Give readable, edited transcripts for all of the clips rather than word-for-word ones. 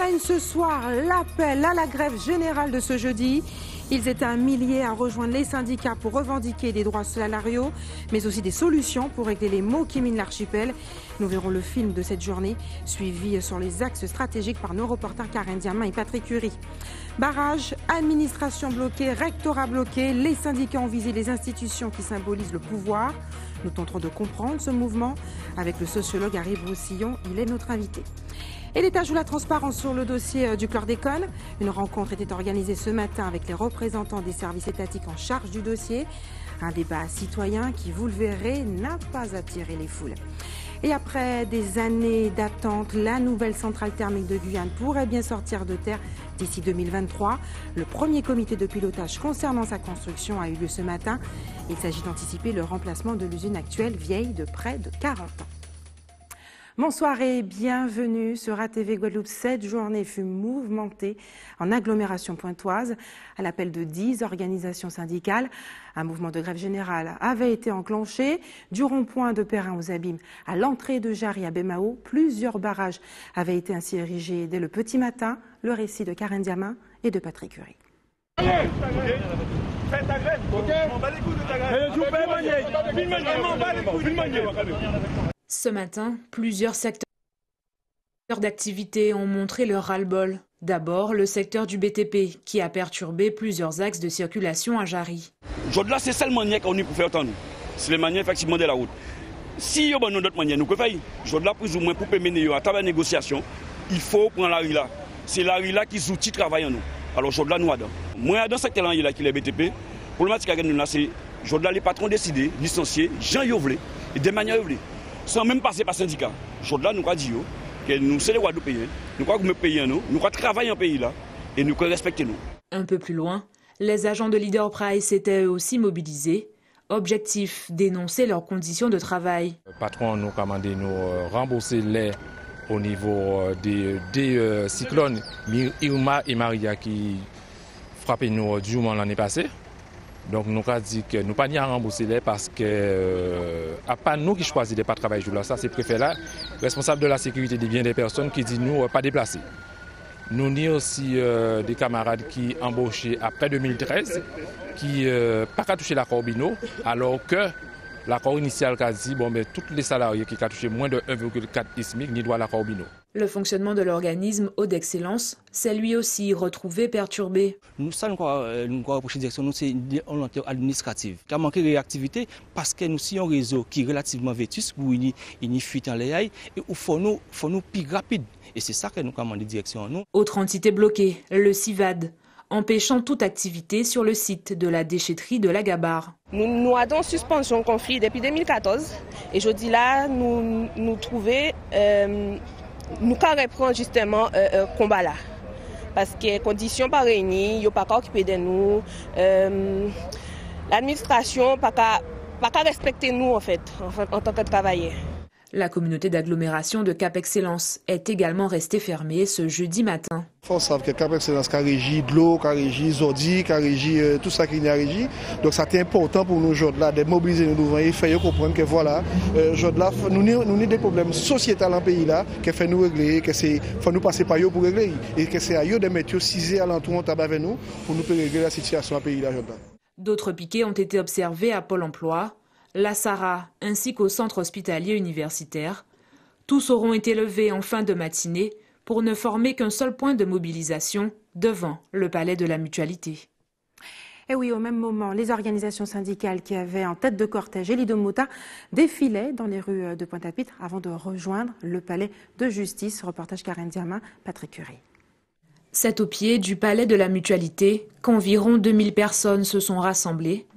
Rennes ce soir, l'appel à la grève générale de ce jeudi. Ils étaient un millier à rejoindre les syndicats pour revendiquer des droits salariaux, mais aussi des solutions pour régler les maux qui minent l'archipel. Nous verrons le film de cette journée, suivi sur les axes stratégiques par nos reporters Karen Diamin et Patrick Curie. Barrage, administration bloquée, rectorat bloqué, les syndicats ont visé les institutions qui symbolisent le pouvoir. Nous tenterons de comprendre ce mouvement avec le sociologue Harry Broussillon, il est notre invité. Et l'État joue la transparence sur le dossier du chlordécone. Une rencontre était organisée ce matin avec les représentants des services étatiques en charge du dossier. Un débat citoyen qui, vous le verrez, n'a pas attiré les foules. Et après des années d'attente, la nouvelle centrale thermique de Guyane pourrait bien sortir de terre d'ici 2023. Le premier comité de pilotage concernant sa construction a eu lieu ce matin. Il s'agit d'anticiper le remplacement de l'usine actuelle vieille de près de 40 ans. Bonsoir et bienvenue sur ATV Guadeloupe. Cette journée fut mouvementée en agglomération pointoise à l'appel de 10 organisations syndicales. Un mouvement de grève générale avait été enclenché du rond-point de Perrin aux Abîmes à l'entrée de Jarry à Bémao. Plusieurs barrages avaient été ainsi érigés dès le petit matin. Le récit de Karen Diamin et de Patrick Curie. Fais ta grève, ok? On bat les couilles de ta grève. Ce matin, plusieurs secteurs d'activité ont montré leur ras-le-bol. D'abord, le secteur du BTP, qui a perturbé plusieurs axes de circulation à Jarry. Aujourd'hui, c'est celle manière qu'on a pour faire entendre. C'est les manières effectivement de la route. Si il y a d'autres manières, nous pouvons faire. Aujourd'hui, plus ou moins, pour mener à travers la négociation, il faut prendre la rue là. C'est la rue là qui outille travail en nous. Alors aujourd'hui, nous adhérons. Moi, dans ce secteur là qui est le BTP, pour le match que nous là, c'est aujourd'hui, les patrons décident, licencier, Jean Yovelé, et de manière Yovelé. Sans même passer par syndicat. Aujourd'hui, nous avons dit que nous sommes les Guadeloupéens, nous avons nous payer nous, nous avons travaillé en pays là et nous avons respecté nous. Un peu plus loin, les agents de Leader Price s'étaient eux aussi mobilisés. Objectif, dénoncer leurs conditions de travail. Le patron nous a commandé de nous rembourser les au niveau des cyclones Irma et Maria qui frappaient nous durement l'année passée. Donc nous avons dit que nous ne pouvons pas rembourser les parce que à pas nous qui choisissons de ne pas travailler jour là, ça c'est le préfet là, responsable de la sécurité des biens des personnes qui dit nous pas déplacer. Nous avons aussi des camarades qui embauchés après 2013 qui pas qu'à toucher l'accord Bino alors que l'accord initial a dit bon mais tous les salariés qui ont touché moins de 1,4 SMIC n'y doivent l'accord Bino. Le fonctionnement de l'organisme Eau d'Excellence s'est lui aussi retrouvé perturbé. Nous reprocher direction, c'est une volonté administrative qui a manqué de réactivité parce que nous sommes un réseau qui est relativement vétuste, où il y a une fuite en l'air et il faut nous plus rapide. Et c'est ça que nous commandons de direction. Nous. Autre entité bloquée, le CIVAD, empêchant toute activité sur le site de la déchetterie de la Gabarre. Nous avons suspension conflit depuis 2014 et je dis là, nous trouvons... nous reprend justement combat là parce que les conditions pas réunies, il n'y a pas qu'à occuper de nous, l'administration pas qu'à respecter nous en fait en tant que travailleurs. La communauté d'agglomération de Cap Excellence est également restée fermée ce jeudi matin. Il faut savoir que Cap Excellence a régi de l'eau, a régi Zodi, a régi tout ça qui est régi. Donc c'est important pour nous aujourd'hui de mobiliser nous devant et faire comprendre que voilà, aujourd'hui nous avons des problèmes sociétals dans le pays là, qu'il faut nous régler, que c'est faut nous passer par eux pour régler et que c'est à eux de mettre cisés alentour avec nous pour nous régler la situation dans le pays là aujourd'hui. D'autres piquets ont été observés à Pôle emploi, la SARA ainsi qu'au centre hospitalier universitaire. Tous auront été levés en fin de matinée pour ne former qu'un seul point de mobilisation devant le palais de la Mutualité. Et oui, au même moment, les organisations syndicales qui avaient en tête de cortège Elie Domota défilaient dans les rues de Pointe-à-Pitre avant de rejoindre le palais de justice. Reportage Karen Diamin, Patrick Curie. C'est au pied du palais de la Mutualité qu'environ 2000 personnes se sont rassemblées,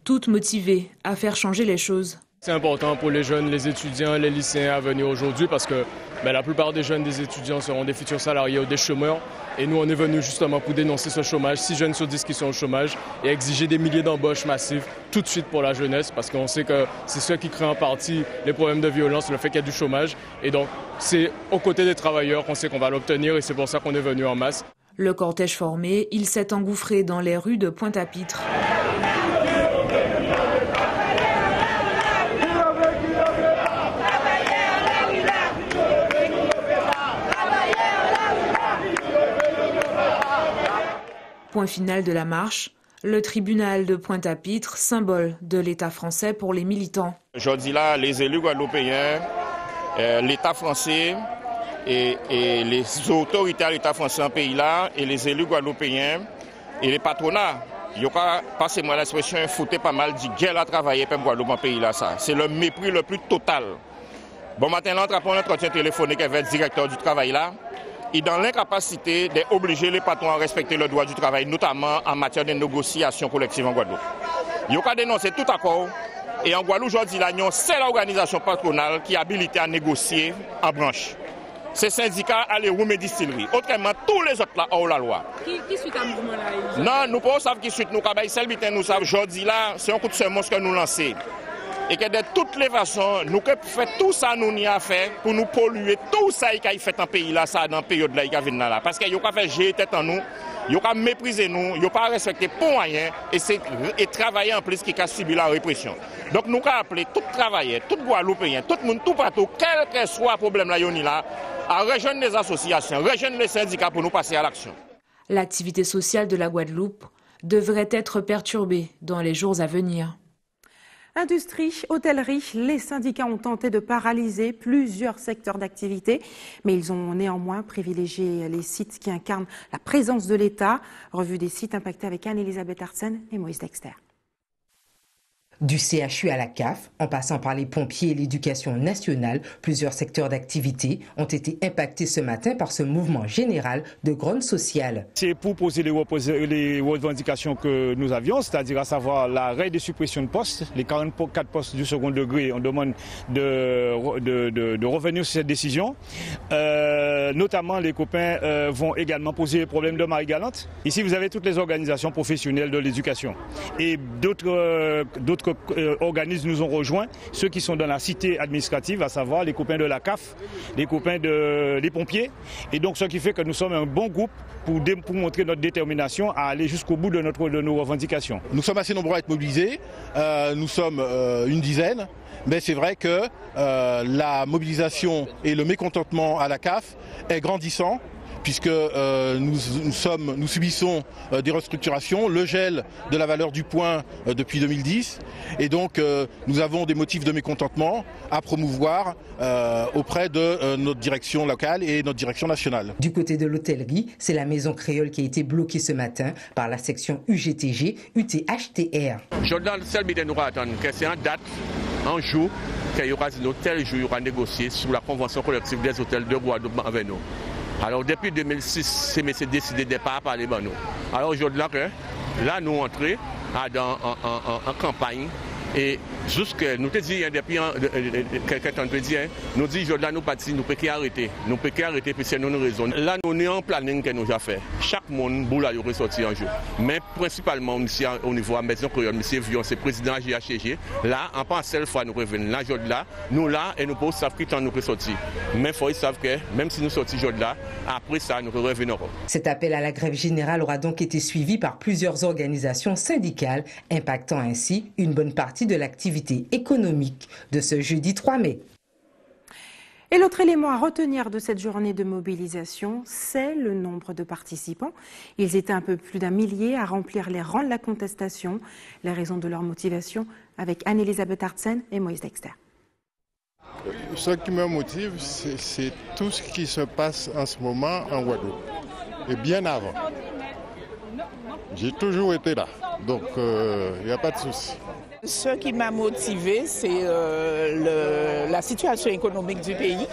toutes motivées à faire changer les choses. C'est important pour les jeunes, les étudiants, les lycéens à venir aujourd'hui parce que la plupart des jeunes, des étudiants seront des futurs salariés ou des chômeurs. Et nous, on est venus justement pour dénoncer ce chômage. 6 jeunes sur 10 qui sont au chômage et exiger des milliers d'embauches massives tout de suite pour la jeunesse parce qu'on sait que c'est ce qui crée en partie les problèmes de violence, le fait qu'il y a du chômage. Et donc, c'est aux côtés des travailleurs qu'on sait qu'on va l'obtenir et c'est pour ça qu'on est venu en masse. Le cortège formé, il s'est engouffré dans les rues de Pointe-à-Pitre. Point final de la marche, le tribunal de Pointe-à-Pitre, symbole de l'État français pour les militants. Aujourd'hui là, les élus guadeloupéens, l'État français et les autorités de l'État français en pays là, et les élus guadeloupéens et les patronats, il y a passez-moi l'expression, foutait pas mal du guerre à travailler pour Guadeloupe en pays là ça. C'est le mépris le plus total. Bon matin là, on a un entretien téléphonique avec le directeur du travail là. Et dans l'incapacité d'obliger les patrons à respecter le droit du travail, notamment en matière de négociation collective en Guadeloupe. Il y a dénoncé tout accord. Et en Guadeloupe, aujourd'hui, c'est l'organisation patronale qui est habilitée à négocier en branche. Ces syndicats à les roues distilleries. Autrement, tous les autres là ont la loi. Qui suit un mouvement là? Non, nous ne savons pas qui suit. Nous savons aujourd'hui là, c'est un coup de semence que nous lançons. Et que de toutes les façons, nous faisons tout ça nous y a fait pour nous polluer tout ça qui a fait en pays là, ça dans la période là, qui a là. Parce qu'il y a fait gérer tête en nous, il y a mépriser nous, il n'y a pas respecter pour rien et travailler en plus qui a subi la répression. Donc nous avons appelé tout travailleurs, tout Guadeloupéens, tout le monde, tout partout, quel que soit le problème là, à rejoindre les associations, rejoindre les syndicats pour nous passer à l'action. L'activité sociale de la Guadeloupe devrait être perturbée dans les jours à venir. Industrie, hôtellerie, les syndicats ont tenté de paralyser plusieurs secteurs d'activité, mais ils ont néanmoins privilégié les sites qui incarnent la présence de l'État. Revue des sites impactés avec Anne-Elisabeth Arsène et Moïse Dexter. Du CHU à la CAF, en passant par les pompiers et l'éducation nationale, plusieurs secteurs d'activité ont été impactés ce matin par ce mouvement général de grogne sociale. C'est pour poser les revendications que nous avions, c'est-à-dire à savoir l'arrêt des suppressions de postes, les 44 postes du second degré. On demande de revenir sur cette décision. Notamment, les copains vont également poser les problèmes de Marie Galante. Ici, vous avez toutes les organisations professionnelles de l'éducation et d'autres organismes nous ont rejoints, ceux qui sont dans la cité administrative, à savoir les copains de la CAF, les copains des pompiers. Et donc ce qui fait que nous sommes un bon groupe pour montrer notre détermination à aller jusqu'au bout de nos revendications. Nous sommes assez nombreux à être mobilisés, nous sommes une dizaine. Mais c'est vrai que la mobilisation et le mécontentement à la CAF est grandissant, puisque nous subissons des restructurations, le gel de la valeur du point depuis 2010. Et donc nous avons des motifs de mécontentement à promouvoir auprès de notre direction locale et notre direction nationale. Du côté de l'hôtellerie, c'est la maison créole qui a été bloquée ce matin par la section UGTG, UTHTR. Jordan, celle nous attendre que c'est en date, en jour, qu'il y aura tel jour, il y aura négocié sous la convention collective des hôtels de Guadeloupe avec nous. Alors depuis 2006, c'est décidé de ne pas parler de nous. Alors aujourd'hui, là, nous entrons en campagne. Et jusque nous te dit depuis quelques temps nous dit aujourd'hui nous partis nous pouvons arrêter puis c'est une raison. Là nous avons un planning que nous avons fait. Chaque monde boule à ressortir un jour. Mais principalement ici au niveau de la maison créole, monsieur Vion, c'est président GHCG. Là en pas seule fois nous revenons. Là aujourd'hui nous là et nous pouvons savoir qui temps nous peut sortir. Mais il faut savoir que même si nous sortons aujourd'hui là, après ça nous revenons. Cet appel à la grève générale aura donc été suivi par plusieurs organisations syndicales, impactant ainsi une bonne partie de l'activité économique de ce jeudi 3 mai. Et l'autre élément à retenir de cette journée de mobilisation, c'est le nombre de participants. Ils étaient un peu plus d'1 millier à remplir les rangs de la contestation. Les raisons de leur motivation avec Anne-Elisabeth Arsène et Moïse Dexter. Ce qui me motive, c'est tout ce qui se passe en ce moment en Guadeloupe. Et bien avant. J'ai toujours été là, donc il n'y a pas de souci. Ce qui m'a motivé, c'est la situation économique du pays.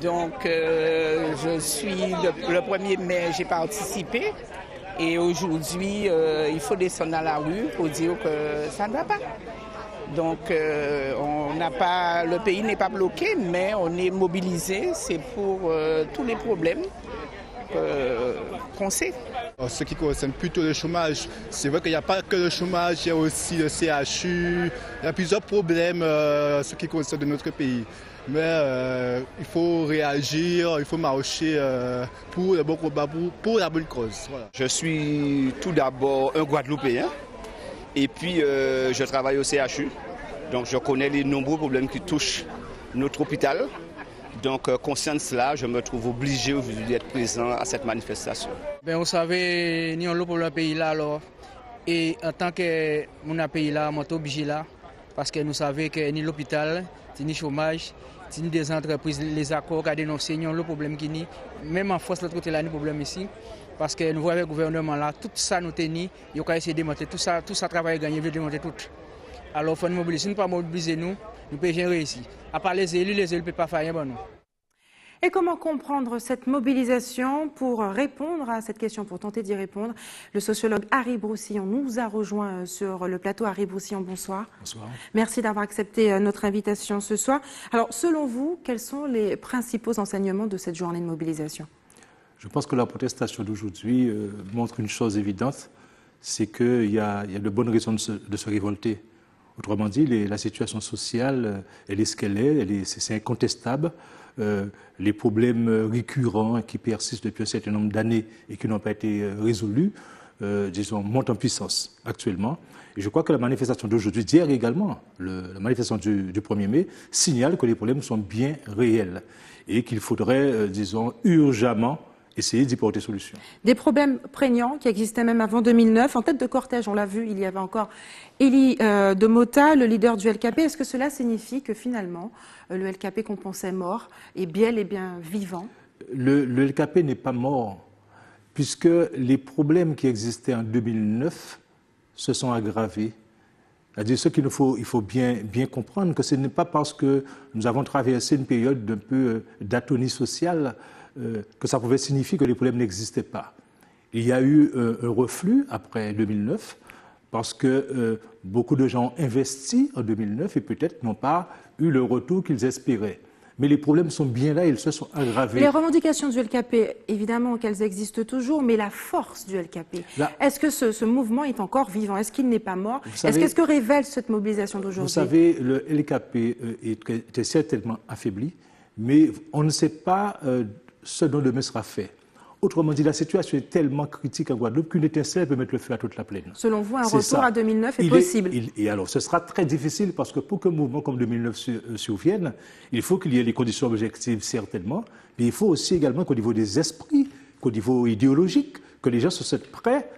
Donc, je suis le 1er mai, j'ai participé. Et aujourd'hui, il faut descendre à la rue pour dire que ça ne va pas. Donc, le pays n'est pas bloqué, mais on est mobilisé. C'est pour tous les problèmes qu'on sait. En ce qui concerne plutôt le chômage, c'est vrai qu'il n'y a pas que le chômage, il y a aussi le CHU, il y a plusieurs problèmes ce qui concerne notre pays. Mais il faut réagir, il faut marcher pour le bon combat, pour la bonne cause. Voilà. Je suis tout d'abord un Guadeloupéen et puis je travaille au CHU. Donc je connais les nombreux problèmes qui touchent notre hôpital. Donc, conscient de cela, je me trouve obligé aujourd'hui d'être présent à cette manifestation. Ben, vous savez, nous avons le pays là, alors, et en tant que mon pays là, je suis obligé là, parce que nous savons que ni l'hôpital, ni le chômage, ni des entreprises, les accords qui ont dénoncé, nous avons le problème qui ni, même en force, l'autre côté là, nous avons le problème ici. Parce que nous voyons le gouvernement là, tout ça nous tenir, il a essayé de démonter, tout ça travail gagné, il veut démonter tout. Alors il faut nous mobiliser, si nous ne pas mobiliser nous pouvons rien réussir. À part les élus ne peuvent pas faire rien pour nous. Et comment comprendre cette mobilisation? Pour répondre à cette question, pour tenter d'y répondre, le sociologue Harry Broussillon nous a rejoint sur le plateau. Harry Broussillon, bonsoir. Bonsoir. Merci d'avoir accepté notre invitation ce soir. Alors, selon vous, quels sont les principaux enseignements de cette journée de mobilisation? Je pense que la protestation d'aujourd'hui montre une chose évidente, c'est qu'il y a de bonnes raisons de se révolter. Autrement dit, la situation sociale, elle est ce qu'elle est, c'est incontestable. Les problèmes récurrents qui persistent depuis un certain nombre d'années et qui n'ont pas été résolus, disons, montent en puissance actuellement. Et je crois que la manifestation d'aujourd'hui, d'hier également, la manifestation du 1er mai, signale que les problèmes sont bien réels et qu'il faudrait, disons, urgemment essayer d'y porter solution. Des problèmes prégnants qui existaient même avant 2009. En tête de cortège, on l'a vu, il y avait encore Elie de Mota, le leader du LKP. Est-ce que cela signifie que finalement, le LKP qu'on pensait mort est bien vivant? Le LKP n'est pas mort, puisque les problèmes qui existaient en 2009 se sont aggravés. C'est-à-dire il faut bien comprendre que ce n'est pas parce que nous avons traversé une période d'un peu d'atonie sociale que ça pouvait signifier que les problèmes n'existaient pas. Il y a eu un reflux après 2009 parce que beaucoup de gens ont investi en 2009 et peut-être n'ont pas eu le retour qu'ils espéraient. Mais les problèmes sont bien là, ils se sont aggravés. Les revendications du LKP, évidemment qu'elles existent toujours, mais la force du LKP, est-ce que ce mouvement est encore vivant? Est-ce qu'il n'est pas mort? Qu'est-ce que révèle cette mobilisation d'aujourd'hui? Vous savez, le LKP était certainement affaibli, mais on ne sait pas ce dont demain sera fait. Autrement dit, la situation est tellement critique en Guadeloupe qu'une étincelle peut mettre le feu à toute la plaine. Selon vous, un retour à 2009 est possible? Et alors, ce sera très difficile parce que pour qu'un mouvement comme 2009 survienne, il faut qu'il y ait les conditions objectives, certainement, mais il faut aussi également qu'au niveau des esprits, qu'au niveau idéologique, que les gens se sentent prêts,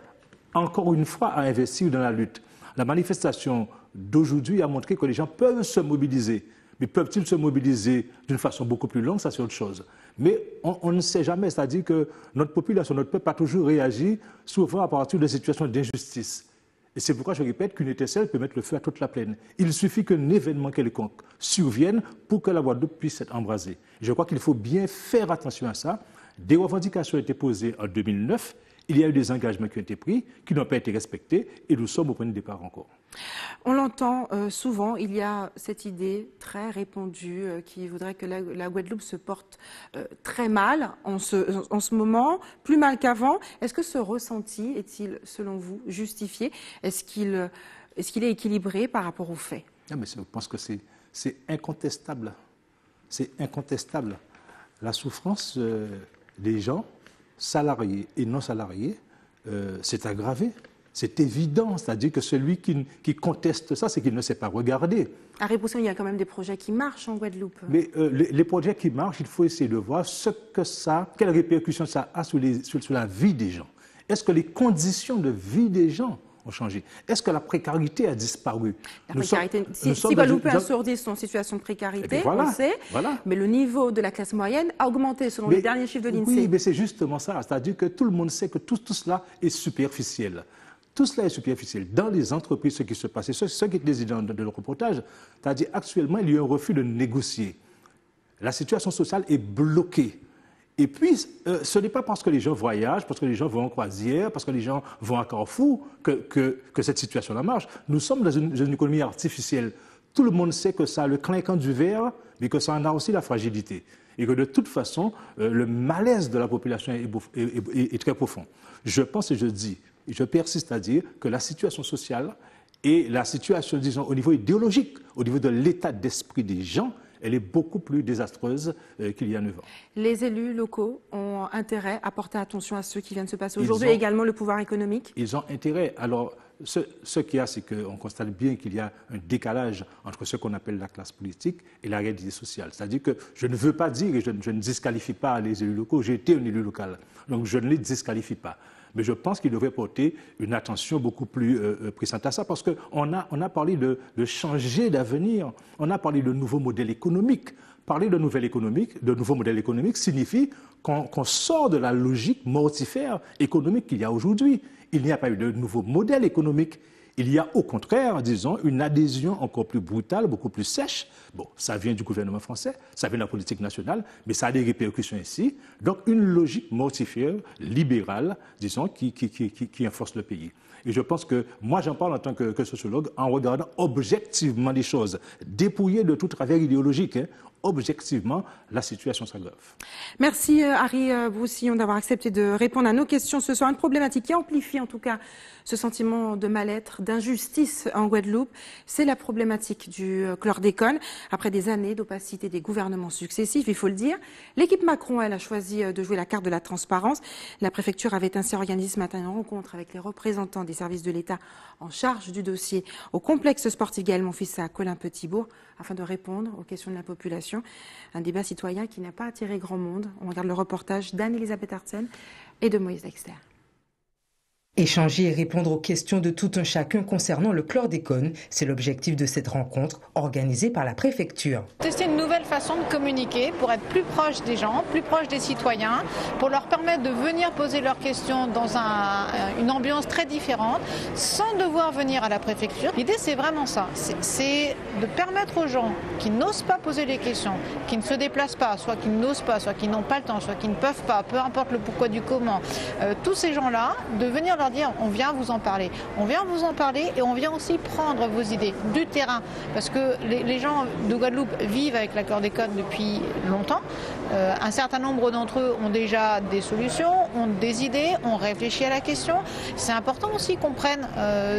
encore une fois, à investir dans la lutte. La manifestation d'aujourd'hui a montré que les gens peuvent se mobiliser. Mais peuvent-ils se mobiliser d'une façon beaucoup plus longue? Ça, c'est autre chose. Mais on ne sait jamais. C'est-à-dire que notre population, notre peuple a toujours réagi, souvent à partir de situations d'injustice. Et c'est pourquoi je répète qu'une étincelle peut mettre le feu à toute la plaine. Il suffit qu'un événement quelconque survienne pour que la Guadeloupe puisse être embrasée. Je crois qu'il faut bien faire attention à ça. Des revendications ont été posées en 2009. Il y a eu des engagements qui ont été pris, qui n'ont pas été respectés, et nous sommes au point de départ encore. On l'entend souvent, il y a cette idée très répandue qui voudrait que la Guadeloupe se porte très mal en ce moment, plus mal qu'avant. Est-ce que ce ressenti est-il, selon vous, justifié? Est-ce qu'il est équilibré par rapport aux faits? Non, mais je pense que c'est incontestable. C'est incontestable. La souffrance des gens, salariés et non salariés, c'est aggravé. C'est évident, c'est-à-dire que celui qui conteste ça, c'est qu'il ne sait pas regarder. Harry Broussillon, il y a quand même des projets qui marchent en Guadeloupe. Mais les projets qui marchent, il faut essayer de voir quelles répercussions ça a sur la vie des gens. Est-ce que les conditions de vie des gens ont changé? Est-ce que la précarité a disparu? Si Guadeloupéens sourdis sont en situation de précarité, on le sait, mais le niveau de la classe moyenne a augmenté selon les derniers chiffres de l'INSEE. Oui, mais c'est justement ça. C'est-à-dire que tout le monde sait que tout cela est superficiel. Tout cela est superficiel. Dans les entreprises, ce qui se passe, ce qui est dit dans le reportage, c'est-à-dire actuellement, il y a eu un refus de négocier. La situation sociale est bloquée. Et puis, ce n'est pas parce que les gens voyagent, parce que les gens vont en croisière, parce que les gens vont à Carrefour que cette situation-là marche. Nous sommes dans une économie artificielle. Tout le monde sait que ça a le clinquant du verre, mais que ça en a aussi la fragilité. Et que de toute façon, le malaise de la population est très profond. Je pense et je dis, et je persiste à dire que la situation sociale et la situation, disons, au niveau idéologique, au niveau de l'état d'esprit des gens, elle est beaucoup plus désastreuse qu'il y a 9 ans. Les élus locaux ont intérêt à porter attention à ce qui vient de se passer aujourd'hui, et également le pouvoir économique? Ils ont intérêt. Alors, ce qu'il y a, c'est qu'on constate bien qu'il y a un décalage entre ce qu'on appelle la classe politique et la réalité sociale. C'est-à-dire que je ne veux pas dire, et je ne disqualifie pas les élus locaux, j'ai été un élu local, donc je ne les disqualifie pas. Mais je pense qu'il devrait porter une attention beaucoup plus pressante à ça, parce qu'on a parlé de changer d'avenir, on a parlé de nouveaux modèles économiques. Parler de nouveaux modèles économiques signifie qu'on sort de la logique mortifère économique qu'il y a aujourd'hui. Il n'y a pas eu de nouveau modèle économique. Il y a au contraire, disons, une adhésion encore plus brutale, beaucoup plus sèche. Bon, ça vient du gouvernement français, ça vient de la politique nationale, mais ça a des répercussions ici. Donc, une logique mortifère, libérale, disons, qui enforce le pays. Et je pense que, moi j'en parle en tant que sociologue, en regardant objectivement les choses, dépouillées de tout travers idéologique, objectivement, la situation s'aggrave. Merci Harry Broussillon d'avoir accepté de répondre à nos questions ce soir. Une problématique qui amplifie en tout cas ce sentiment de mal-être, d'injustice en Guadeloupe, c'est la problématique du chlordécone. Après des années d'opacité des gouvernements successifs, il faut le dire, l'équipe Macron, elle a choisi de jouer la carte de la transparence. La préfecture avait ainsi organisé ce matin une rencontre avec les représentants des services de l'État en charge du dossier au complexe sportif Gaël Monfils à Colin-Petitbourg afin de répondre aux questions de la population. Un débat citoyen qui n'a pas attiré grand monde. On regarde le reportage d'Anne-Elisabeth Artsen et de Moïse Dexter. Échanger et répondre aux questions de tout un chacun concernant le chlordécone, c'est l'objectif de cette rencontre organisée par la préfecture. Tester une nouvelle façon de communiquer pour être plus proche des gens, plus proche des citoyens, pour leur permettre de venir poser leurs questions dans une ambiance très différente, sans devoir venir à la préfecture. L'idée, c'est vraiment ça, c'est de permettre aux gens qui n'osent pas poser les questions, qui ne se déplacent pas, soit qui n'osent pas, soit qui n'ont pas le temps, soit qui ne peuvent pas, peu importe le pourquoi du comment, tous ces gens-là, de venir leur dire on vient vous en parler. On vient vous en parler et on vient aussi prendre vos idées du terrain. Parce que les gens de Guadeloupe vivent avec la chlordécone depuis longtemps. Un certain nombre d'entre eux ont déjà des solutions, ont des idées, ont réfléchi à la question. C'est important aussi qu'on prenne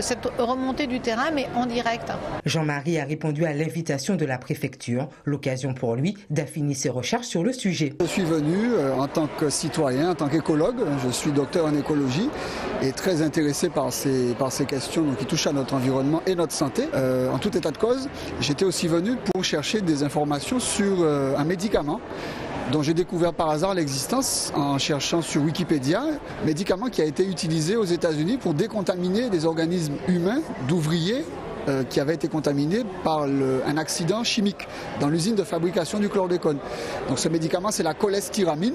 cette remontée du terrain, mais en direct. Jean-Marie a répondu à l'invitation de la préfecture, l'occasion pour lui d'affiner ses recherches sur le sujet. Je suis venu en tant que citoyen, en tant qu'écologue, je suis docteur en écologie et très intéressé par ces questions qui touchent à notre environnement et notre santé. En tout état de cause, j'étais aussi venu pour chercher des informations sur un médicament dont j'ai découvert par hasard l'existence en cherchant sur Wikipédia, médicament qui a été utilisé aux États-Unis pour décontaminer des organismes humains d'ouvriers qui avaient été contaminés par un accident chimique dans l'usine de fabrication du chlordécone. Donc ce médicament, c'est la cholestéramine.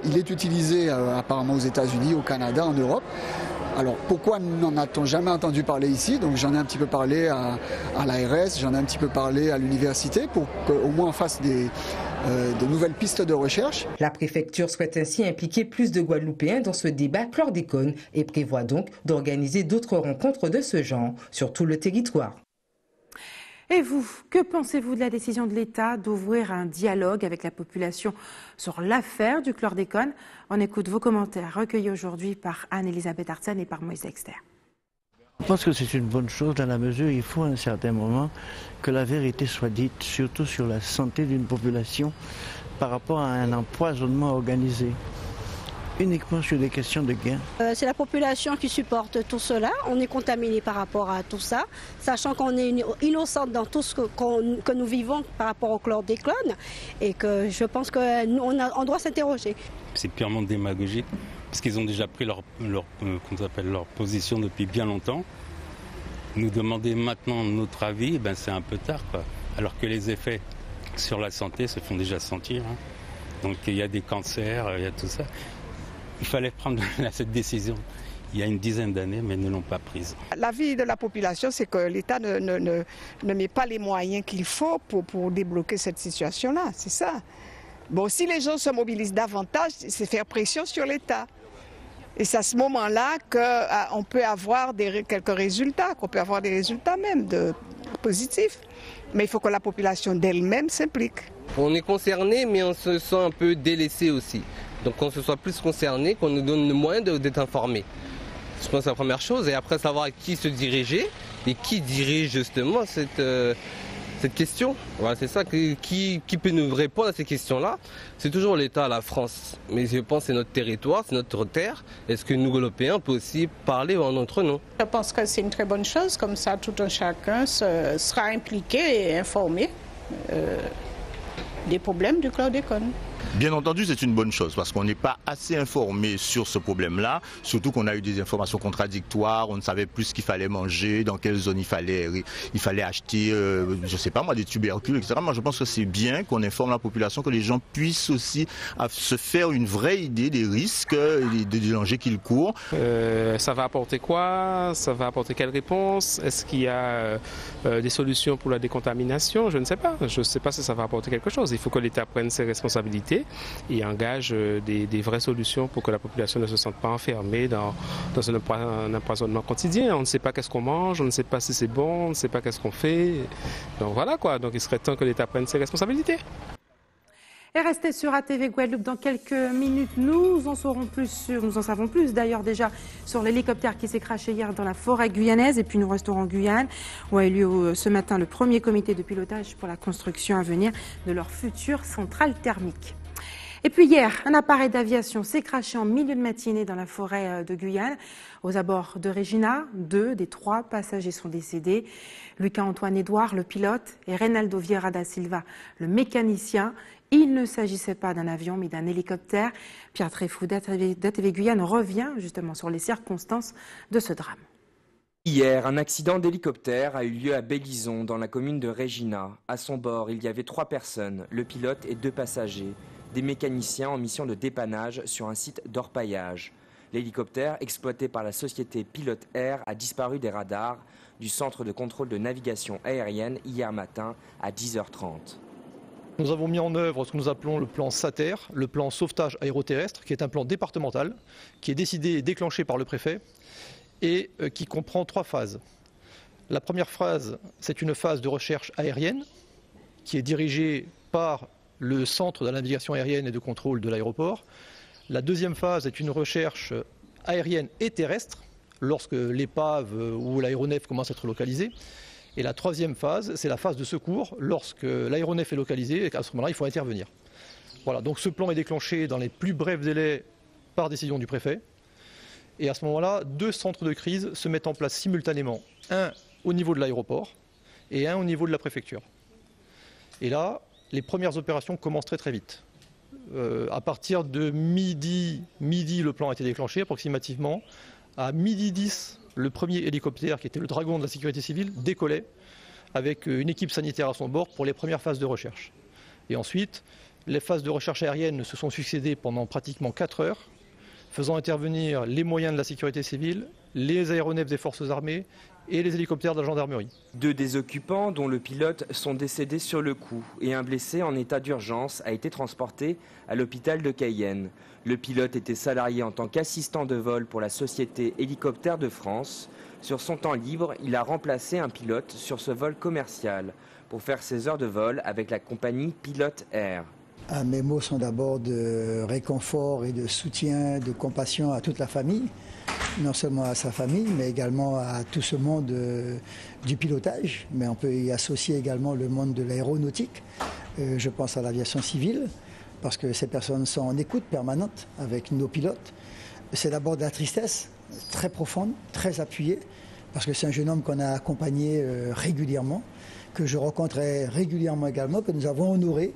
Il est utilisé apparemment aux États-Unis, au Canada, en Europe. Alors pourquoi n'en a-t-on jamais entendu parler ici? Donc j'en ai un petit peu parlé à l'ARS, j'en ai un petit peu parlé à l'université pour qu'au moins on fasse de nouvelles pistes de recherche. La préfecture souhaite ainsi impliquer plus de Guadeloupéens dans ce débat chlordécone et prévoit donc d'organiser d'autres rencontres de ce genre sur tout le territoire. Et vous, que pensez-vous de la décision de l'État d'ouvrir un dialogue avec la population sur l'affaire du chlordécone? On écoute vos commentaires recueillis aujourd'hui par Anne-Elisabeth Artsen et par Moïse Dexter. Je pense que c'est une bonne chose dans la mesure où il faut à un certain moment que la vérité soit dite, surtout sur la santé d'une population par rapport à un empoisonnement organisé. Uniquement sur des questions de gain. C'est la population qui supporte tout cela. On est contaminé par rapport à tout ça, sachant qu'on est innocente dans tout ce que nous vivons par rapport au chlordécone et que je pense qu'on doit s'interroger. C'est purement démagogique parce qu'ils ont déjà pris leur position depuis bien longtemps. Nous demander maintenant notre avis, c'est un peu tard, quoi. Alors que les effets sur la santé se font déjà sentir. Donc il y a des cancers, il y a tout ça. Il fallait prendre cette décision il y a une dizaine d'années, mais ne l'ont pas prise. L'avis de la population, c'est que l'État ne met pas les moyens qu'il faut pour débloquer cette situation-là, c'est ça. Bon, si les gens se mobilisent davantage, c'est faire pression sur l'État. Et c'est à ce moment-là qu'on peut avoir quelques résultats, qu'on peut avoir des résultats même positifs. Mais il faut que la population d'elle-même s'implique. On est concerné, mais on se sent un peu délaissé aussi. Donc qu'on se soit plus concerné, qu'on nous donne le moyen d'être informés. Je pense que c'est la première chose. Et après savoir à qui se diriger et qui dirige justement cette question. Voilà, c'est ça, qui peut nous répondre à ces questions-là? C'est toujours l'État, la France. Mais je pense que c'est notre territoire, c'est notre terre. Est-ce que nous, Européens, on peut aussi parler entre nous? Je pense que c'est une très bonne chose, comme ça tout un chacun sera impliqué et informé des problèmes du chlordécone. Bien entendu, c'est une bonne chose parce qu'on n'est pas assez informé sur ce problème-là, surtout qu'on a eu des informations contradictoires, on ne savait plus ce qu'il fallait manger, dans quelle zone il fallait acheter, je ne sais pas moi, des tubercules, etc. Moi, je pense que c'est bien qu'on informe la population, que les gens puissent aussi se faire une vraie idée des risques et des dangers qu'ils courent. Ça va apporter quoi? Ça va apporter quelle réponse? Est-ce qu'il y a des solutions pour la décontamination? Je ne sais pas. Je ne sais pas si ça va apporter quelque chose. Il faut que l'État prenne ses responsabilités et engage des vraies solutions pour que la population ne se sente pas enfermée dans un empoisonnement quotidien. On ne sait pas qu'est-ce qu'on mange, on ne sait pas si c'est bon, on ne sait pas qu'est-ce qu'on fait. Donc voilà quoi, donc il serait temps que l'État prenne ses responsabilités. Et restez sur ATV Guadeloupe. Dans quelques minutes, nous en savons plus d'ailleurs déjà sur l'hélicoptère qui s'est crashé hier dans la forêt guyanaise. Et puis nous resterons en Guyane où a eu lieu ce matin le premier comité de pilotage pour la construction à venir de leur future centrale thermique. Et puis hier, un appareil d'aviation s'est crashé en milieu de matinée dans la forêt de Guyane. Aux abords de Regina, 2 des 3 passagers sont décédés. Lucas-Antoine Edouard, le pilote, et Reynaldo Vieira da Silva, le mécanicien. Il ne s'agissait pas d'un avion, mais d'un hélicoptère. Pierre Tréfou d'ATV Guyane revient justement sur les circonstances de ce drame. Hier, un accident d'hélicoptère a eu lieu à Bélizon, dans la commune de Regina. À son bord, il y avait 3 personnes, le pilote et 2 passagers, des mécaniciens en mission de dépannage sur un site d'orpaillage. L'hélicoptère, exploité par la société Pilote Air, a disparu des radars du centre de contrôle de navigation aérienne hier matin à 10h30. Nous avons mis en œuvre ce que nous appelons le plan SATER, le plan sauvetage aéroterrestre, qui est un plan départemental, qui est décidé et déclenché par le préfet et qui comprend 3 phases. La première phase, c'est une phase de recherche aérienne qui est dirigée par le centre de la navigation aérienne et de contrôle de l'aéroport. La deuxième phase est une recherche aérienne et terrestre, lorsque l'épave ou l'aéronef commence à être localisé. Et la troisième phase, c'est la phase de secours, lorsque l'aéronef est localisé et qu'à ce moment-là, il faut intervenir. Voilà, donc ce plan est déclenché dans les plus brefs délais par décision du préfet. Et à ce moment-là, 2 centres de crise se mettent en place simultanément, un au niveau de l'aéroport et un au niveau de la préfecture. Et là, les premières opérations commencent très très vite. À partir de midi, le plan a été déclenché approximativement. À midi 10, le premier hélicoptère, qui était le Dragon de la sécurité civile, décollait avec une équipe sanitaire à son bord pour les premières phases de recherche. Et ensuite, les phases de recherche aérienne se sont succédées pendant pratiquement 4 heures, faisant intervenir les moyens de la sécurité civile, les aéronefs des forces armées et les hélicoptères de la gendarmerie. 2 des occupants, dont le pilote, sont décédés sur le coup et un blessé en état d'urgence a été transporté à l'hôpital de Cayenne. Le pilote était salarié en tant qu'assistant de vol pour la société Hélicoptères de France. Sur son temps libre, il a remplacé un pilote sur ce vol commercial pour faire ses heures de vol avec la compagnie Pilote Air. Mes mots sont d'abord de réconfort et de soutien, de compassion à toute la famille, non seulement à sa famille, mais également à tout ce monde du pilotage. Mais on peut y associer également le monde de l'aéronautique. Je pense à l'aviation civile, parce que ces personnes sont en écoute permanente avec nos pilotes. C'est d'abord de la tristesse, très profonde, très appuyée, parce que c'est un jeune homme qu'on a accompagné régulièrement, que je rencontrais régulièrement également, que nous avons honoré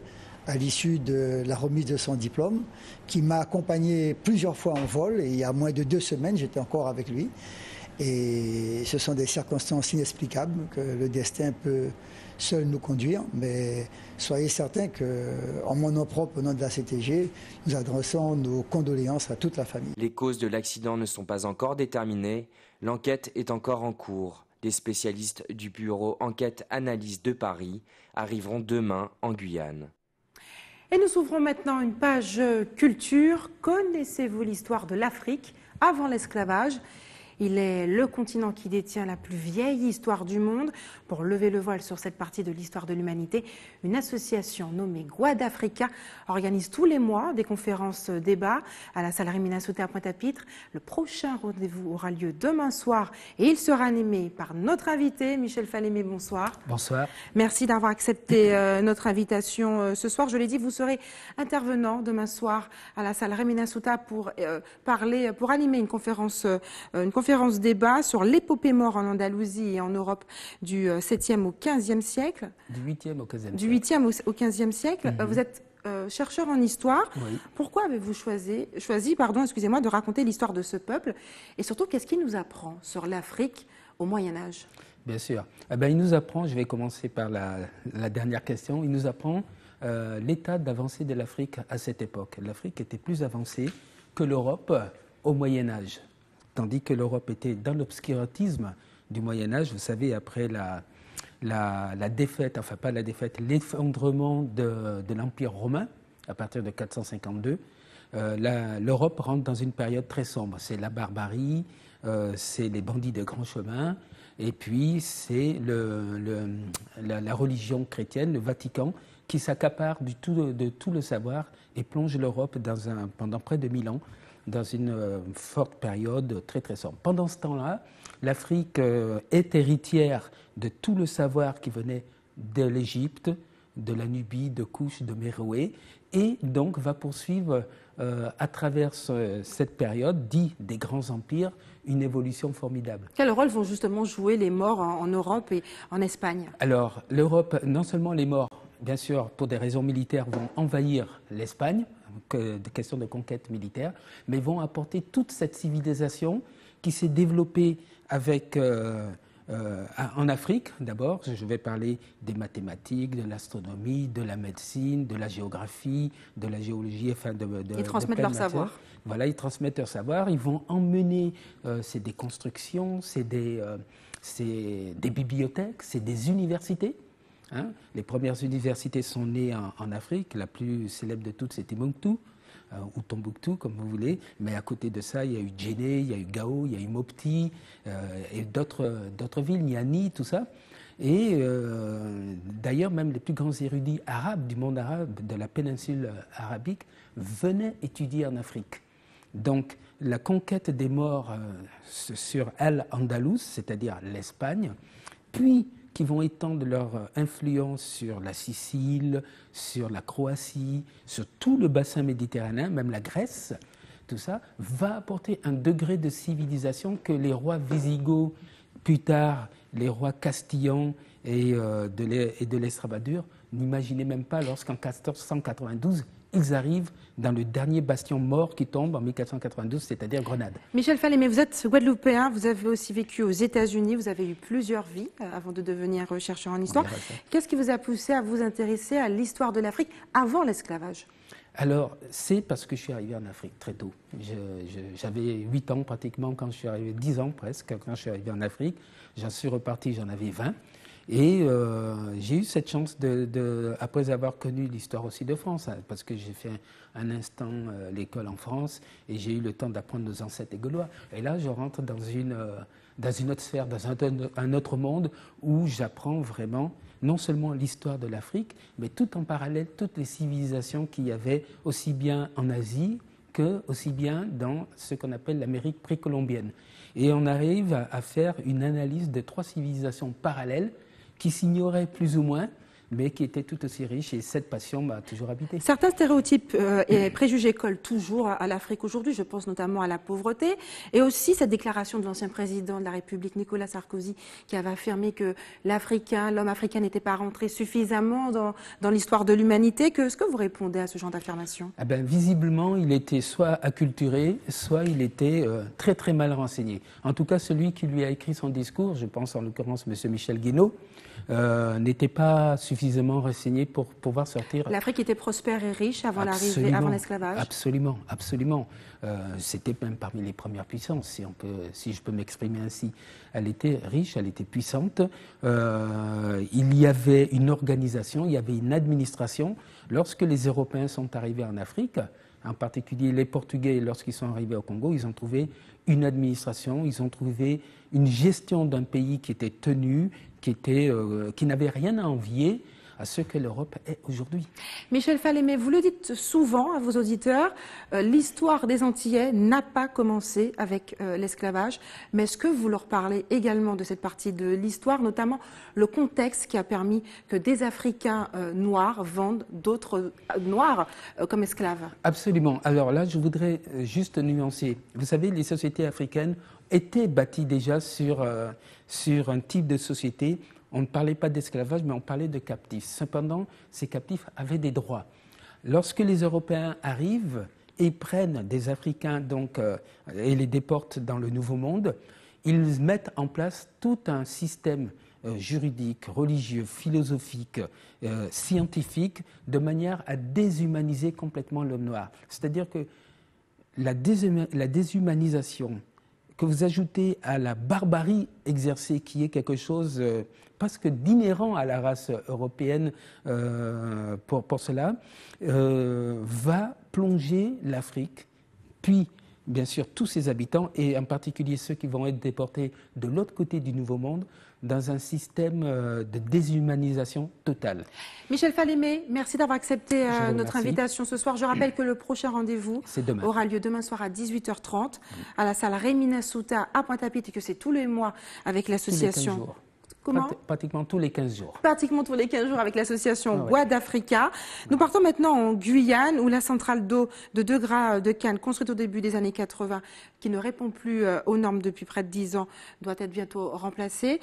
à l'issue de la remise de son diplôme, qui m'a accompagné plusieurs fois en vol, et il y a moins de 2 semaines, j'étais encore avec lui. Et ce sont des circonstances inexplicables que le destin peut seul nous conduire, mais soyez certains qu'en mon nom propre, au nom de la CTG, nous adressons nos condoléances à toute la famille. Les causes de l'accident ne sont pas encore déterminées. L'enquête est encore en cours. Des spécialistes du bureau Enquête-Analyse de Paris arriveront demain en Guyane. Et nous ouvrons maintenant une page culture. Connaissez-vous l'histoire de l'Afrique avant l'esclavage? Il est le continent qui détient la plus vieille histoire du monde. Pour lever le voile sur cette partie de l'histoire de l'humanité, une association nommée Guadafrica organise tous les mois des conférences débats à la salle Rémy Nassoté à Pointe-à-Pitre. Le prochain rendez-vous aura lieu demain soir et il sera animé par notre invité, Michel Falémé. Bonsoir. Bonsoir. Merci d'avoir accepté notre invitation ce soir. Je l'ai dit, vous serez intervenant demain soir à la salle Rémy Nassoté pour animer une conférence débat sur l'épopée mort en Andalousie et en Europe du 7e au 15e siècle. Du 8e au 15e siècle. Du 8e au 15e siècle. Vous êtes chercheur en histoire. Oui. Pourquoi avez-vous choisi de raconter l'histoire de ce peuple? Et surtout, qu'est-ce qu'il nous apprend sur l'Afrique au Moyen-Âge? Bien sûr. Il nous apprend, je vais commencer par la dernière question, il nous apprend l'état d'avancée de l'Afrique à cette époque. L'Afrique était plus avancée que l'Europe au Moyen-Âge. Tandis que l'Europe était dans l'obscurantisme du Moyen-Âge, vous savez, après la défaite, enfin pas la défaite, l'effondrement de l'Empire romain, à partir de 452, l'Europe rentre dans une période très sombre. C'est la barbarie, c'est les bandits de grand chemin, et puis c'est la religion chrétienne, le Vatican, qui s'accapare de tout le savoir et plonge l'Europe pendant près de 1000 ans dans une forte période très très sombre. Pendant ce temps-là, l'Afrique est héritière de tout le savoir qui venait de l'Égypte, de la Nubie, de Couche, de Méroé, et donc va poursuivre à travers cette période, dit des grands empires, une évolution formidable. Quel rôle vont justement jouer les morts en Europe et en Espagne? Alors, l'Europe, non seulement les morts, bien sûr, pour des raisons militaires, vont envahir l'Espagne, des questions de conquête militaire, mais vont apporter toute cette civilisation qui s'est développée en Afrique, d'abord. Je vais parler des mathématiques, de l'astronomie, de la médecine, de la géographie, de la géologie, enfin ils transmettent leur savoir. Voilà, ils transmettent leur savoir. Ils vont emmener, c'est des constructions, c'est des bibliothèques, c'est des universités. Les premières universités sont nées en Afrique. La plus célèbre de toutes, c'est Timbuktu, ou Tombouctou, comme vous voulez. Mais à côté de ça, il y a eu Djenné, il y a eu Gao, il y a eu Mopti, et d'autres villes, Niani, tout ça. Et d'ailleurs, même les plus grands érudits arabes du monde arabe, de la péninsule arabique, venaient étudier en Afrique. Donc, la conquête des morts sur Al-Andalus, c'est-à-dire l'Espagne, puis qui vont étendre leur influence sur la Sicile, sur la Croatie, sur tout le bassin méditerranéen, même la Grèce, tout ça, va apporter un degré de civilisation que les rois wisigoths, plus tard les rois castillans et de l'Estrémadure n'imaginaient même pas lorsqu'en 1492, ils arrivent dans le dernier bastion mort qui tombe en 1492, c'est-à-dire Grenade. Michel Falémé, vous êtes guadeloupéen, vous avez aussi vécu aux États-Unis, vous avez eu plusieurs vies avant de devenir chercheur en histoire. Qu'est-ce qui vous a poussé à vous intéresser à l'histoire de l'Afrique avant l'esclavage? Alors, c'est parce que je suis arrivé en Afrique très tôt. J'avais 8 ans pratiquement quand je suis arrivé, 10 ans presque quand je suis arrivé en Afrique. J'en suis reparti, j'en avais 20. Et j'ai eu cette chance, après avoir connu l'histoire aussi de France, parce que j'ai fait un instant l'école en France et j'ai eu le temps d'apprendre nos ancêtres gaulois. Et là, je rentre dans une autre sphère, dans un autre monde où j'apprends vraiment non seulement l'histoire de l'Afrique, mais tout en parallèle, toutes les civilisations qu'il y avait aussi bien en Asie que aussi bien dans ce qu'on appelle l'Amérique précolombienne. Et on arrive à faire une analyse de 3 civilisations parallèles qui s'ignoraient plus ou moins, mais qui étaient tout aussi riches, et cette passion m'a toujours habité. Certains stéréotypes et préjugés collent toujours à l'Afrique aujourd'hui, je pense notamment à la pauvreté, et aussi cette déclaration de l'ancien président de la République, Nicolas Sarkozy, qui avait affirmé que l'homme africain n'était pas rentré suffisamment dans l'histoire de l'humanité. Qu'est-ce que vous répondez à ce genre d'affirmation? Visiblement, il était soit acculturé, soit il était très très mal renseigné. En tout cas, celui qui lui a écrit son discours, je pense en l'occurrence M. Michel Guénaud, n'était pas suffisamment renseigné pour pouvoir sortir. L'Afrique était prospère et riche avant l'esclavage. Absolument, absolument. C'était même parmi les premières puissances, si je peux m'exprimer ainsi. Elle était riche, elle était puissante. Il y avait une organisation, il y avait une administration. Lorsque les Européens sont arrivés en Afrique, en particulier les Portugais, lorsqu'ils sont arrivés au Congo, ils ont trouvé une administration, ils ont trouvé une gestion d'un pays qui était tenu, qui n'avait rien à envier à ce que l'Europe est aujourd'hui. Michel Falémé, vous le dites souvent à vos auditeurs, l'histoire des Antillais n'a pas commencé avec l'esclavage, mais est-ce que vous leur parlez également de cette partie de l'histoire, notamment le contexte qui a permis que des Africains noirs vendent d'autres noirs comme esclaves? Absolument. Alors là, je voudrais juste nuancer. Vous savez, les sociétés africaines étaient bâties déjà sur un type de société. On ne parlait pas d'esclavage, mais on parlait de captifs. Cependant, ces captifs avaient des droits. Lorsque les Européens arrivent et prennent des Africains et les déportent dans le Nouveau Monde, ils mettent en place tout un système juridique, religieux, philosophique, scientifique, de manière à déshumaniser complètement l'homme noir. C'est-à-dire que la déshumanisation que vous ajoutez à la barbarie exercée, qui est quelque chose presque d'inhérent à la race européenne pour cela, va plonger l'Afrique, puis bien sûr tous ses habitants, et en particulier ceux qui vont être déportés de l'autre côté du Nouveau Monde, dans un système de déshumanisation totale. Michel Falémé, merci d'avoir accepté notre invitation ce soir. Je rappelle que le prochain rendez-vous aura lieu demain soir à 18h30 à la salle Rémy Nassouta à Pointe-à-Pitre, et que c'est tous les mois avec l'association. Comment ? Pratiquement tous les 15 jours. Pratiquement tous les 15 jours avec l'association Bois d'Africa. Nous partons maintenant en Guyane, où la centrale d'eau de 2 gras de Cannes, construite au début des années 80, qui ne répond plus aux normes depuis près de 10 ans, doit être bientôt remplacée.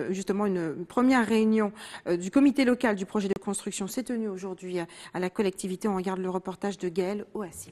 Justement, une première réunion du comité local du projet de construction s'est tenue aujourd'hui à la collectivité. On regarde le reportage de Gaël Oassim.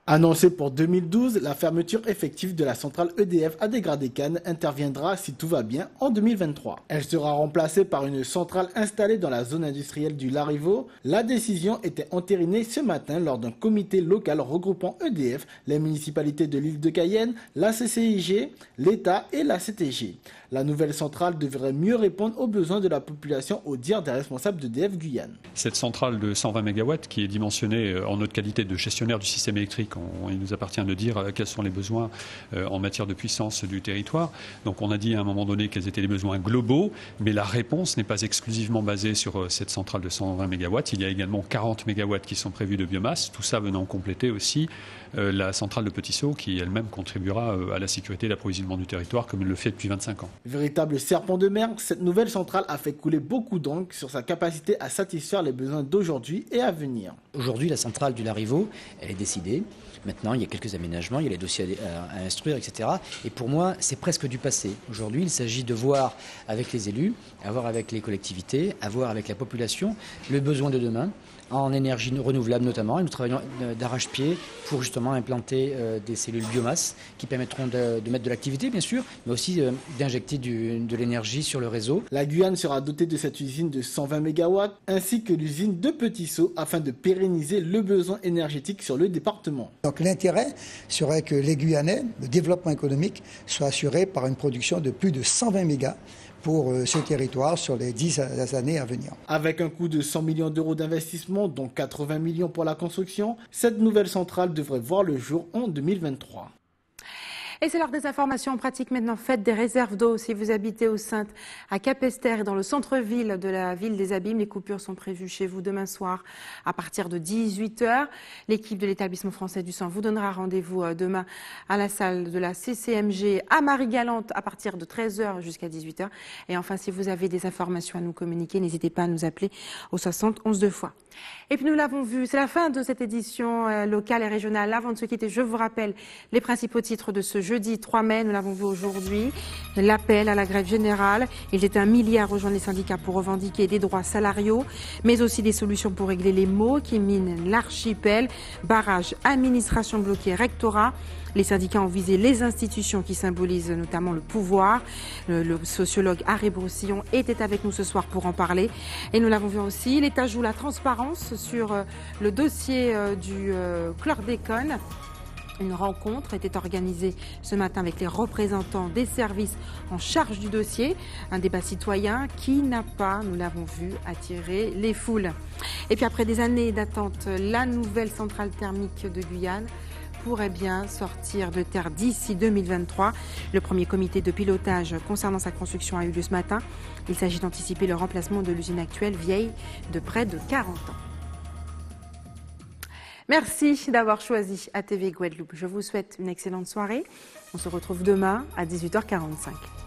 Annoncée pour 2012, la fermeture effective de la centrale EDF à Dégradé-Cannes interviendra, si tout va bien, en 2023. Elle sera remplacée par une centrale installée dans la zone industrielle du Larivot. La décision était entérinée ce matin lors d'un comité local regroupant EDF, les municipalités de l'île de Cayenne, la CCIG, l'État et la CTG. La nouvelle centrale devrait mieux répondre aux besoins de la population, au dire des responsables d'EDF Guyane. Cette centrale de 120 MW qui est dimensionnée en notre qualité de gestionnaire du système électrique, il nous appartient de dire quels sont les besoins en matière de puissance du territoire. Donc on a dit à un moment donné quels étaient les besoins globaux, mais la réponse n'est pas exclusivement basée sur cette centrale de 120 MW. Il y a également 40 MW qui sont prévus de biomasse, tout ça venant compléter aussi la centrale de Petit-Saut qui elle-même contribuera à la sécurité et l'approvisionnement du territoire comme elle le fait depuis 25 ans. Véritable serpent de mer, cette nouvelle centrale a fait couler beaucoup d'encre sur sa capacité à satisfaire les besoins d'aujourd'hui et à venir. Aujourd'hui, la centrale du Larivot, elle est décidée. Maintenant, il y a quelques aménagements, il y a les dossiers à instruire, etc. Et pour moi, c'est presque du passé. Aujourd'hui, il s'agit de voir avec les élus, à voir avec les collectivités, à voir avec la population le besoin de demain, en énergie renouvelable notamment. Et nous travaillons d'arrache-pied pour justement implanter des cellules biomasse qui permettront de mettre de l'activité, bien sûr, mais aussi d'injecter de l'énergie sur le réseau. La Guyane sera dotée de cette usine de 120 MW ainsi que l'usine de Petit-Saut afin de pérenniser le besoin énergétique sur le département. Donc l'intérêt serait que les Guyanais, le développement économique, soit assuré par une production de plus de 120 MW pour ce territoire sur les 10 années à venir. Avec un coût de 100 millions d'euros d'investissement, dont 80 millions pour la construction, cette nouvelle centrale devrait voir le jour en 2023. Et c'est l'heure des informations en pratique maintenant. Faites des réserves d'eau si vous habitez au Saintes, à Capesterre et dans le centre-ville de la ville des Abîmes. Les coupures sont prévues chez vous demain soir à partir de 18h. L'équipe de l'établissement français du sang vous donnera rendez-vous demain à la salle de la CCMG à Marie-Galante à partir de 13h jusqu'à 18h. Et enfin, si vous avez des informations à nous communiquer, n'hésitez pas à nous appeler au 60 11 2 fois. Et puis nous l'avons vu, c'est la fin de cette édition locale et régionale. Avant de se quitter, je vous rappelle les principaux titres de ce jeudi 3 mai. Nous l'avons vu aujourd'hui. L'appel à la grève générale. Ils étaient 1 millier à rejoindre les syndicats pour revendiquer des droits salariaux, mais aussi des solutions pour régler les maux qui minent l'archipel. Barrage, administration bloquée, rectorat. Les syndicats ont visé les institutions qui symbolisent notamment le pouvoir. Le sociologue Harry Broussillon était avec nous ce soir pour en parler. Et nous l'avons vu aussi, l'État joue la transparence sur le dossier du chlordécone. Une rencontre était organisée ce matin avec les représentants des services en charge du dossier. Un débat citoyen qui n'a pas, nous l'avons vu, attiré les foules. Et puis après des années d'attente, la nouvelle centrale thermique de Guyane pourrait bien sortir de terre d'ici 2023. Le premier comité de pilotage concernant sa construction a eu lieu ce matin. Il s'agit d'anticiper le remplacement de l'usine actuelle vieille de près de 40 ans. Merci d'avoir choisi ATV Guadeloupe. Je vous souhaite une excellente soirée. On se retrouve demain à 18h45.